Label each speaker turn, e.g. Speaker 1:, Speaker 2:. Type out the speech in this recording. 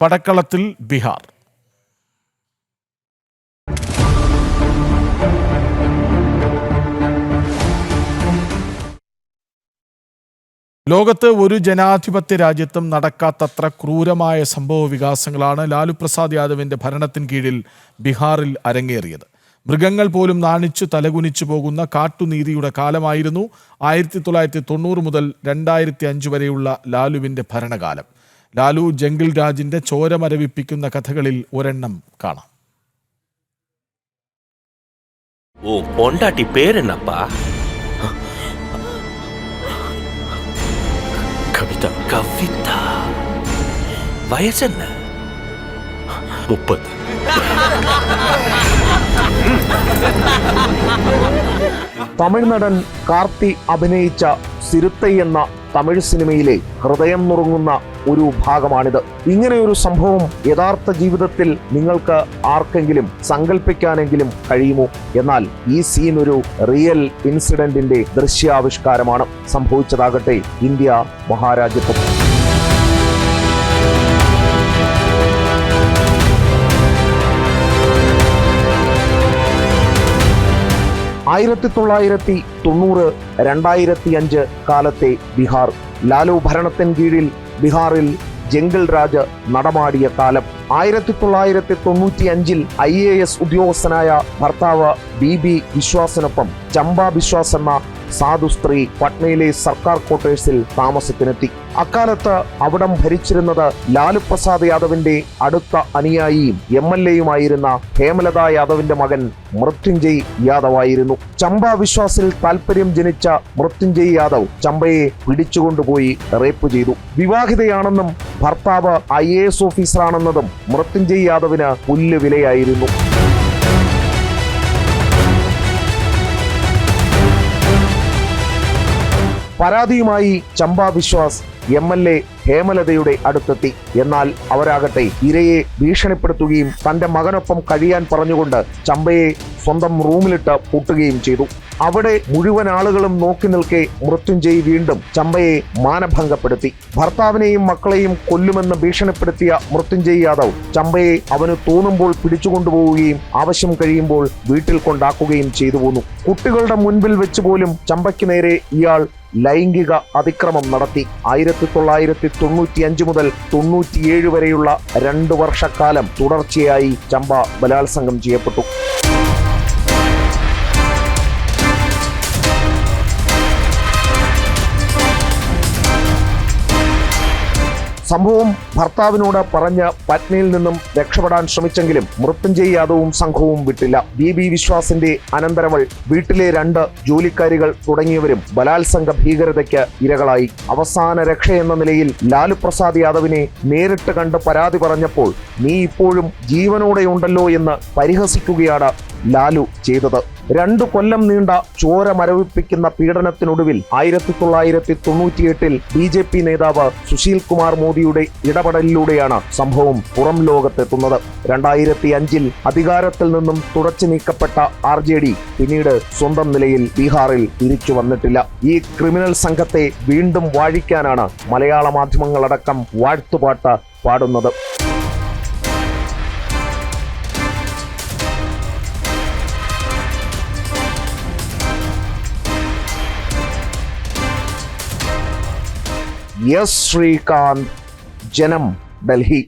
Speaker 1: പടക്കളത്തിൽ ബീഹാർ. ലോകത്ത് ഒരു ജനാധിപത്യ രാജ്യത്തും നടക്കാത്തത്ര ക്രൂരമായ സംഭവ വികാസങ്ങളാണ് ലാലു പ്രസാദ് യാദവിന്റെ ഭരണത്തിന് കീഴിൽ ബീഹാറിൽ അരങ്ങേറിയത്. മൃഗങ്ങൾ പോലും നാണിച്ചു തലകുനിച്ചു പോകുന്ന കാട്ടുനീതിയുടെ കാലമായിരുന്നു 1990 മുതൽ 2005 വരെയുള്ള ലാലുവിന്റെ ഭരണകാലം. ലാലു ജംഗിൾ രാജിന്റെ ചോരമരവിപ്പിക്കുന്ന കഥകളിൽ ഒരെണ്ണം കാണാം.
Speaker 2: ഓ പൊണ്ടാട്ടി പേരെന്നപ്പാ? കവിത. വയസ്സെന്ന 30.
Speaker 3: തമിഴ് നടൻ കാർത്തി അഭിനയിച്ച സിരുത്തൈ എന്ന തമിഴ് സിനിമയിലെ ഹൃദയം നുറുങ്ങുന്ന ഒരു ഭാഗമാണിത്. ഇങ്ങനെയൊരു സംഭവം യഥാർത്ഥ ജീവിതത്തിൽ നിങ്ങൾക്ക് ആർക്കെങ്കിലും സങ്കല്പിക്കാനെങ്കിലും കഴിയുമോ? എന്നാൽ ഈ സീൻ ഒരു റിയൽ ഇൻസിഡന്റിന്റെ ദൃശ്യാവിഷ്കാരമാണ്. സംഭവിച്ചതാകട്ടെ ഇന്ത്യ മഹാരാജ്യത്വം. 1990, 2005 കാലത്തെ ബീഹാർ. ലാലു ഭരണത്തിന് കീഴിൽ ബീഹാറിൽ ജംഗിൾ രാജ് നടമാടിയ കാലം. 1995 IAS ഉദ്യോഗസ്ഥനായ ഭർത്താവ് BB വിശ്വാസിനൊപ്പം ചമ്പ വിശ്വാസ് എന്ന സാധു സ്ത്രീ പട്നയിലെ സർക്കാർ ക്വാർട്ടേഴ്സിൽ താമസത്തിനെത്തി. അക്കാലത്ത് അവിടം ഭരിച്ചിരുന്നത് ലാലു പ്രസാദ് യാദവിന്റെ അടുത്ത അനുയായിയും MLA-യുമായിരുന്ന ഹേമലത യാദവിന്റെ മകൻ മൃത്യുഞ്ജയ് യാദവ് ആയിരുന്നു. ചമ്പ വിശ്വാസിൽ താല്പര്യം ജനിച്ച മൃത്യുഞ്ജയ് യാദവ് ചമ്പയെ പിടിച്ചുകൊണ്ടുപോയി റേപ്പ് ചെയ്തു. വിവാഹിതയാണെന്നും ഭർത്താവ് IAS ഓഫീസറാണെന്നതും മൃത്യുഞ്ജയ് യാദവിന് പുല്ലുവിലയായിരുന്നു. പരാതിയുമായി ചമ്പ വിശ്വാസ് MLA ഹേമലതയുടെ അടുത്തെത്തി. എന്നാൽ അവരാകട്ടെ ഇരയെ ഭീഷണിപ്പെടുത്തുകയും തന്റെ മകനൊപ്പം കഴിയാൻ പറഞ്ഞുകൊണ്ട് ചമ്പയെ സ്വന്തം റൂമിലിട്ട് പൂട്ടുകയും ചെയ്തു. അവിടെ മുഴുവൻ ആളുകളും നോക്കി നിൽക്കെ മൃത്യുഞ്ജയ് വീണ്ടും ചമ്പയെ മാനഭംഗപ്പെടുത്തി. ഭർത്താവിനെയും മക്കളെയും കൊല്ലുമെന്ന് ഭീഷണിപ്പെടുത്തിയ മൃത്യുഞ്ജയ് യാദവ് ചമ്പയെ അവന് തോന്നുമ്പോൾ പിടിച്ചുകൊണ്ടുപോവുകയും ആവശ്യം കഴിയുമ്പോൾ വീട്ടിൽ കൊണ്ടാക്കുകയും ചെയ്തു പോന്നു. കുട്ടികളുടെ മുൻപിൽ വെച്ച് പോലും ചമ്പയ്ക്ക് നേരെ ഇയാൾ ലൈംഗിക അതിക്രമം നടത്തി. 1995 മുതൽ 97 വരെയുള്ള 2 വർഷക്കാലം തുടർച്ചയായി ചമ്പ ബലാത്സംഗം ചെയ്യപ്പെട്ടു. സംഭവം ഭർത്താവിനോട് പറഞ്ഞ് പത്നിയിൽ നിന്നും രക്ഷപ്പെടാൻ ശ്രമിച്ചെങ്കിലും മൃത്യുഞ്ജയ് യാദവും സംഘവും വിട്ടില്ല. BB വിശ്വാസിന്റെ അനന്തരവൾ, വീട്ടിലെ 2 ജോലിക്കാരികൾ തുടങ്ങിയവരും ബലാത്സംഗ ഭീകരതയ്ക്ക് ഇരകളായി. അവസാന രക്ഷയെന്ന നിലയിൽ ലാലു പ്രസാദ് യാദവിനെ നേരിട്ട് കണ്ട് പരാതി പറഞ്ഞപ്പോൾ നീ ഇപ്പോഴും ജീവനോടെയുണ്ടല്ലോ എന്ന് പരിഹസിക്കുകയാണ് ലാലു ചെയ്തത്. 2 കൊല്ലം നീണ്ട ചോര മരവിപ്പിക്കുന്ന പീഡനത്തിനൊടുവിൽ 1998 BJP നേതാവ് സുശീൽ കുമാർ മോദിയുടെ ഇടപെടലിലൂടെയാണ് സംഭവം പുറം ലോകത്തെത്തുന്നത്. 2005 അധികാരത്തിൽ നിന്നും തുടച്ചു നീക്കപ്പെട്ട RJD പിന്നീട് സ്വന്തം നിലയിൽ ബീഹാറിൽ തിരിച്ചു വന്നിട്ടില്ല. ഈ ക്രിമിനൽ സംഘത്തെ വീണ്ടും വാഴിക്കാനാണ് മലയാള മാധ്യമങ്ങളടക്കം വാഴ്ത്തുപാട്ട് പാടുന്നത്. എസ് ശ്രീകാന്ത്, ജനം, ഡൽഹി.